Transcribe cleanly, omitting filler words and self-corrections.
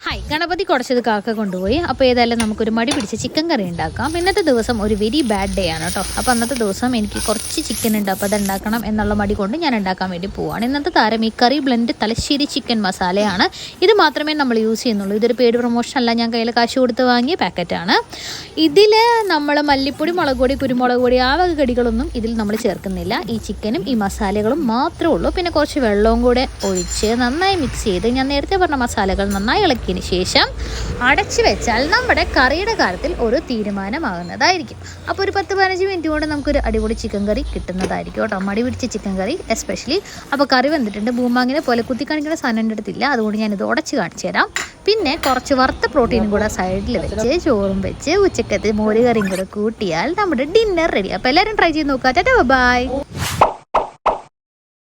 Hi, Ganapathi കുടച്ചത് കാക്ക കൊണ്ടുപോയി. അപ്പോൾ ഏതായാലും നമുക്കൊരു മടി പിടിച്ച ചിക്കൻ കറി ഉണ്ടാക്കാം. ഇന്നത്തെ ദിവസം ഒരു വെരി ബാഡ് ഡേ ആണ് കേട്ടോ. അപ്പോൾ അന്നത്തെ ദിവസം എനിക്ക് കുറച്ച് ചിക്കൻ ഉണ്ട്, അപ്പോൾ അത് ഉണ്ടാക്കണം എന്നുള്ള മടി കൊണ്ട് ഞാൻ ഉണ്ടാക്കാൻ വേണ്ടി പോവാണ്. ഇന്നത്തെ താരം ഈ കറി ബ്ലെൻഡ് തലശ്ശേരി ചിക്കൻ മസാലയാണ്. ഇത് മാത്രമേ നമ്മൾ യൂസ് ചെയ്യുന്നുള്ളൂ. ഇതൊരു പെയ്ഡ് പ്രൊമോഷൻ അല്ല, ഞാൻ കയ്യിൽ കാശ് കൊടുത്ത് വാങ്ങിയ പാക്കറ്റാണ്. ഇതിൽ നമ്മൾ മല്ലിപ്പൊടി, മുളക് പൊടി, കുരുമുളക് പൊടി ആ വക കടികളൊന്നും ഇതിൽ നമ്മൾ ചേർക്കുന്നില്ല. ഈ ചിക്കനും ഈ മസാലകളും മാത്രമേ ഉള്ളൂ. പിന്നെ കുറച്ച് വെള്ളവും കൂടെ ഒഴിച്ച് നന്നായി മിക്സ് ചെയ്ത് ഞാൻ നേരത്തെ പറഞ്ഞ മസാലകൾ നന്നായി ഇളക്കിയതിന് ശേഷം അടച്ചു വെച്ചാൽ നമ്മുടെ കറിയുടെ കാര്യത്തിൽ ഒരു തീരുമാനമാകുന്നതായിരിക്കും. അപ്പോൾ ഒരു 10-15 മിനിറ്റ് കൊണ്ട് നമുക്കൊരു അടിപൊളി ചിക്കൻ കറി കിട്ടുന്നതായിരിക്കും കേട്ടോ. മടി പിടിച്ച ചിക്കൻ കറി എസ്പെഷ്യലി. അപ്പോൾ കറി വന്നിട്ടുണ്ട്. ബൂമാങ്ങിനെ പോലെ കുത്തി കാണിക്കുന്ന സാധനം എൻ്റെ അടുത്തില്ല, അതുകൊണ്ട് ഞാനിത് ഉടച്ച് കാണിച്ചു തരാം. പിന്നെ കുറച്ച് വറുത്ത പ്രോട്ടീനും കൂടെ സൈഡിൽ വെച്ച് ചോറും വെച്ച് ഉച്ചക്കത്തെ മോര് കറിയും കൂടെ കൂട്ടിയാൽ നമ്മുടെ ഡിന്നർ റെഡി. അപ്പോൾ എല്ലാവരും ട്രൈ ചെയ്ത് നോക്കാം. ടാറ്റാ, ബൈ.